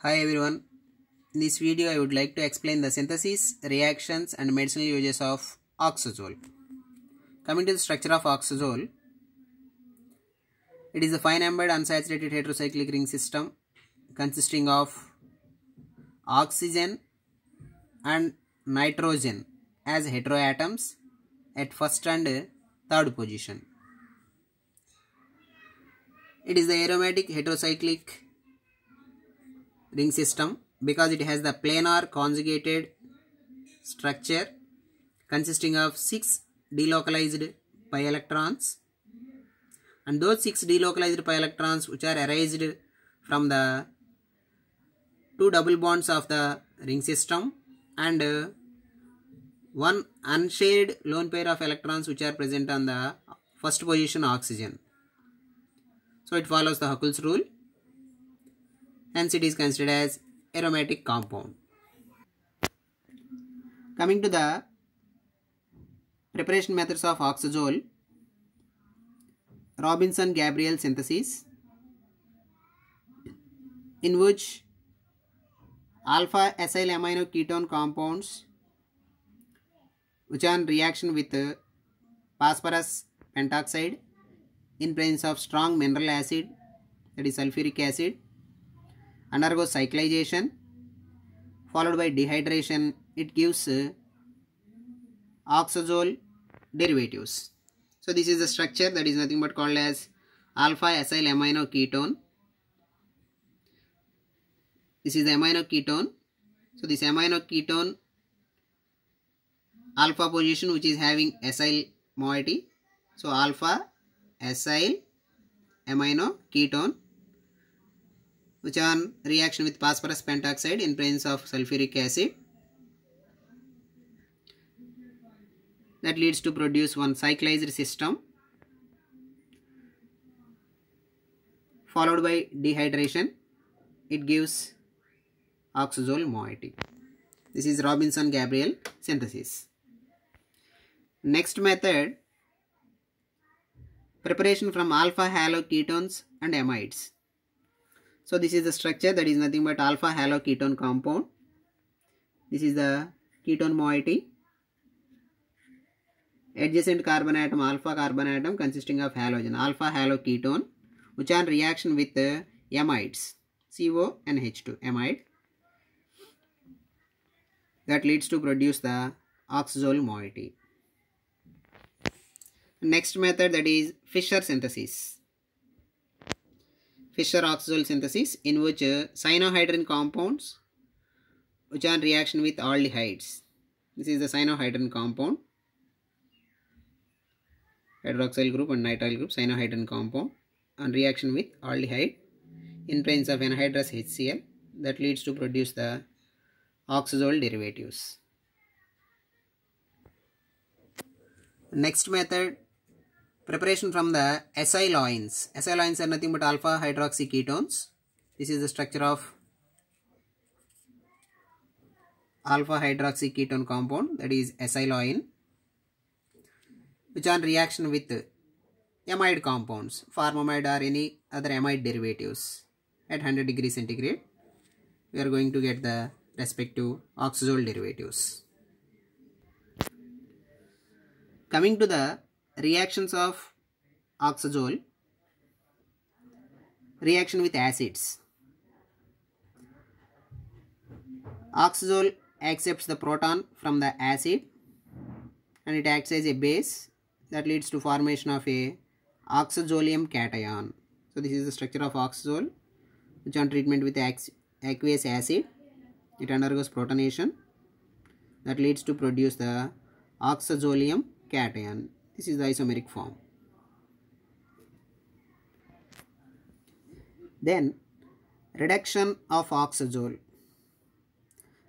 Hi everyone. In this video I would like to explain the synthesis, reactions and medicinal uses of oxazole. Coming to the structure of oxazole, it is a fine-numbered unsaturated heterocyclic ring system consisting of oxygen and nitrogen as heteroatoms at first and third position. It is the aromatic heterocyclic ring system because it has the planar conjugated structure consisting of 6 delocalized pi electrons, and those 6 delocalized pi electrons which are arised from the two double bonds of the ring system and one unshared lone pair of electrons which are present on the first position oxygen. So it follows the Huckel's rule, hence it is considered as aromatic compound. Coming to the preparation methods of oxazole, Robinson-Gabriel synthesis, in which alpha acyl amino ketone compounds which are in reaction with phosphorus pentoxide in presence of strong mineral acid, that is sulfuric acid, undergoes cyclization followed by dehydration. It gives oxazole derivatives. So this is the structure that is nothing but called as alpha acyl amino ketone. This is the amino ketone. So this amino ketone alpha position which is having acyl moiety. So alpha acyl amino ketone which are in reaction with phosphorus pentoxide in presence of sulfuric acid, that leads to produce one cyclized system followed by dehydration. It gives oxazole moiety. This is Robinson-Gabriel synthesis. Next method, preparation from alpha haloketones and amides. So this is the structure, that is nothing but alpha haloketone compound. This is the ketone moiety. Adjacent carbon atom, alpha carbon atom consisting of halogen, alpha haloketone, which are in reaction with amides, CO and H2, amide, that leads to produce the oxazole moiety. Next method, that is Fischer synthesis. Fischer oxazole synthesis, in which cyanohydrin compounds which are in reaction with aldehydes. This is the cyanohydrin compound, hydroxyl group and nitrile group, cyanohydrin compound on reaction with aldehyde in presence of anhydrous HCl, that leads to produce the oxazole derivatives. Next method, preparation from the acyloins. Acyloins are nothing but alpha hydroxy ketones. This is the structure of alpha hydroxy ketone compound, that is acyloin, which are in reaction with amide compounds, formamide or any other amide derivatives at 100 degrees centigrade. We are going to get the respective oxazole derivatives. Coming to the reactions of oxazole, reaction with acids. Oxazole accepts the proton from the acid and it acts as a base, that leads to formation of a oxazolium cation. So this is the structure of oxazole, which on treatment with aqueous acid, it undergoes protonation, that leads to produce the oxazolium cation. This is the isomeric form. Then reduction of oxazole.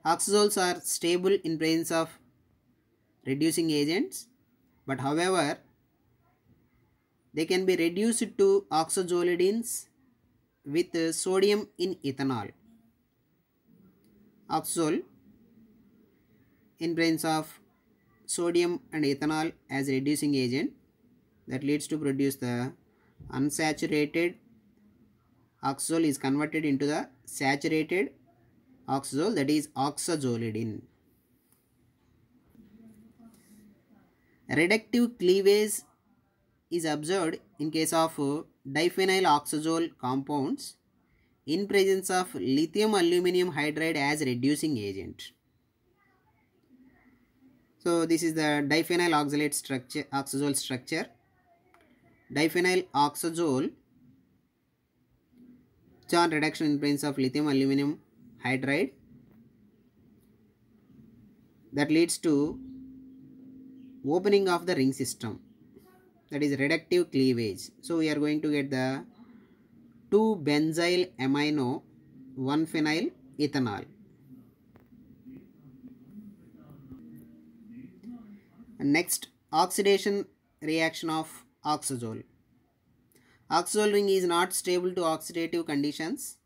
Oxazoles are stable in presence of reducing agents, but however they can be reduced to oxazolidines with sodium in ethanol. Oxazole in presence of sodium and ethanol as reducing agent, that leads to produce the unsaturated oxazole is converted into the saturated oxazole, that is oxazolidine. Reductive cleavage is observed in case of diphenyl oxazole compounds in presence of lithium aluminum hydride as reducing agent. So this is the diphenyl oxalate structure, oxazole structure. Diphenyl oxazole John reduction in presence of lithium aluminum hydride, that leads to opening of the ring system, that is reductive cleavage. So we are going to get the 2-benzyl amino 1-phenyl ethanol. And next, oxidation reaction of oxazole. Oxazole ring is not stable to oxidative conditions.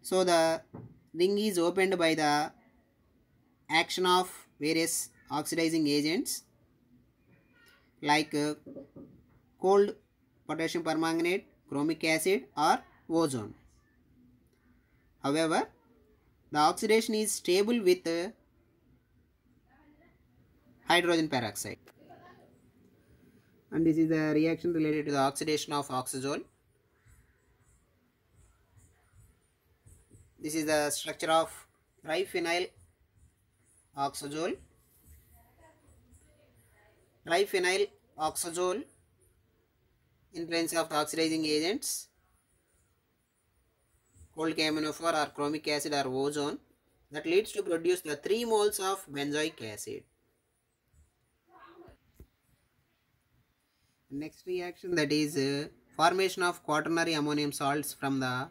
So the ring is opened by the action of various oxidizing agents like cold potassium permanganate, chromic acid or ozone. However, the oxidation is stable with hydrogen peroxide. And this is the reaction related to the oxidation of oxazole. This is the structure of triphenyl oxazole. Triphenyl oxazole in presence of the oxidizing agents cold KMNO4 or chromic acid or ozone, that leads to produce the 3 moles of benzoic acid. Next reaction, that is formation of quaternary ammonium salts from the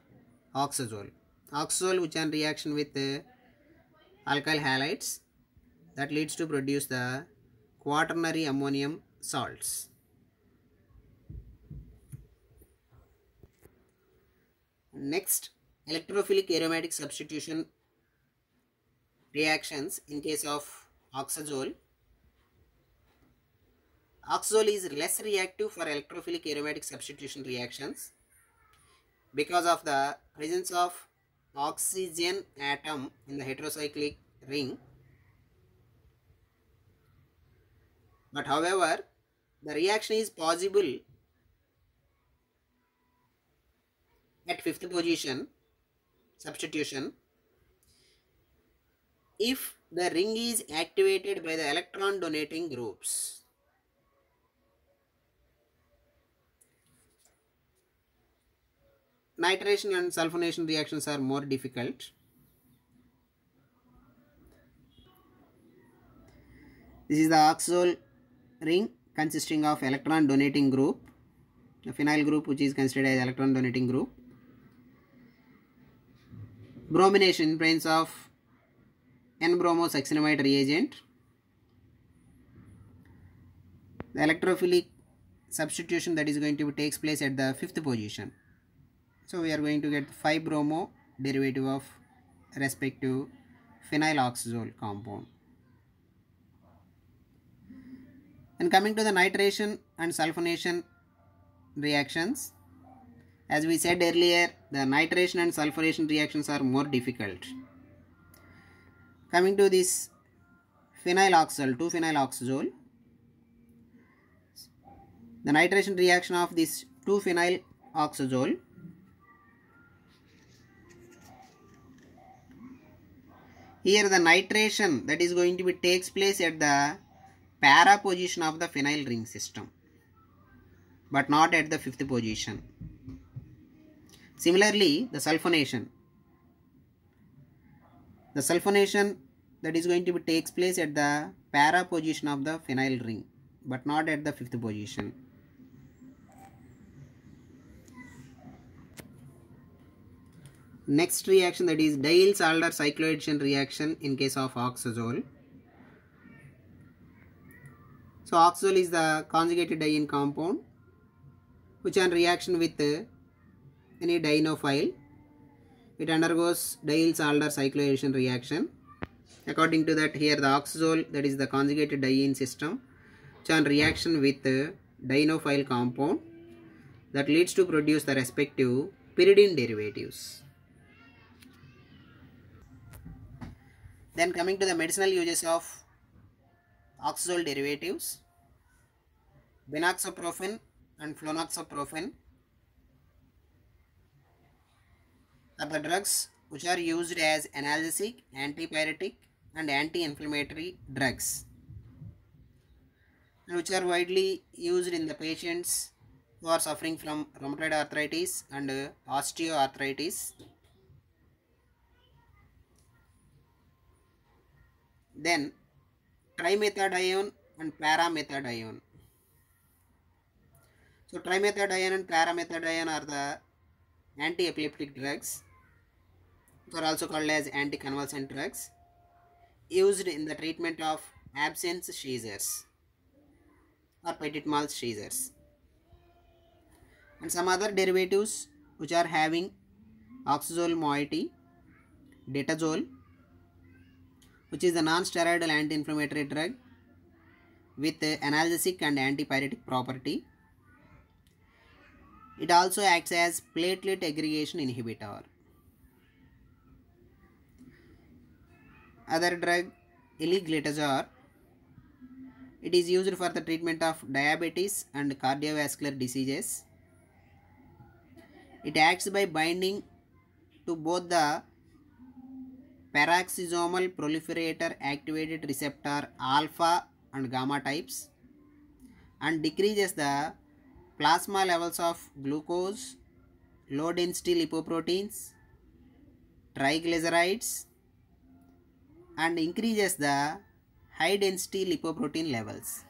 oxazole. Oxazole which on reaction with alkyl halides, that leads to produce the quaternary ammonium salts. Next, electrophilic aromatic substitution reactions in case of oxazole. Oxazole is less reactive for electrophilic aromatic substitution reactions because of the presence of oxygen atom in the heterocyclic ring. But however, the reaction is possible at 5th position substitution if the ring is activated by the electron donating groups. Nitration and sulfonation reactions are more difficult. This is the oxazole ring consisting of electron donating group, the phenyl group which is considered as electron donating group. Bromination in presence of N-bromosuccinimide reagent. The electrophilic substitution that is going to takes place at the 5th position. So we are going to get 5-bromo derivative of respective phenyl oxazole compound. And coming to the nitration and sulfonation reactions, as we said earlier, the nitration and sulfonation reactions are more difficult. Coming to this phenyl oxazole, 2-phenyl oxazole, the nitration reaction of this 2-phenyl oxazole, here the nitration that is going to be takes place at the para position of the phenyl ring system, but not at the 5th position. Similarly, the sulfonation that is going to be takes place at the para position of the phenyl ring, but not at the 5th position. Next reaction, that is Diels-Alder cycloaddition reaction in case of oxazole. So oxazole is the conjugated diene compound which on reaction with any dienophile, it undergoes Diels-Alder cycloaddition reaction. According to that, here the oxazole, that is the conjugated diene system, which on reaction with dienophile compound, that leads to produce the respective pyridine derivatives. Then coming to the medicinal uses of oxazole derivatives, binoxaprofen and flonoxaprofen are the drugs which are used as analgesic, antipyretic and anti-inflammatory drugs, and which are widely used in the patients who are suffering from rheumatoid arthritis and osteoarthritis. Then trimethadione and paramethadione. So trimethadione and paramethadione are the anti-epileptic drugs, which are also called as anticonvulsant drugs, used in the treatment of absence seizures or petit mal seizures. And some other derivatives which are having oxazole moiety, detazole, which is a non-steroidal anti-inflammatory drug with analgesic and antipyretic property. It also acts as platelet aggregation inhibitor. Other drug, iliglitazar, it is used for the treatment of diabetes and cardiovascular diseases. It acts by binding to both the peroxisomal proliferator activated receptor alpha and gamma types and decreases the plasma levels of glucose, low density lipoproteins, triglycerides, and increases the high density lipoprotein levels.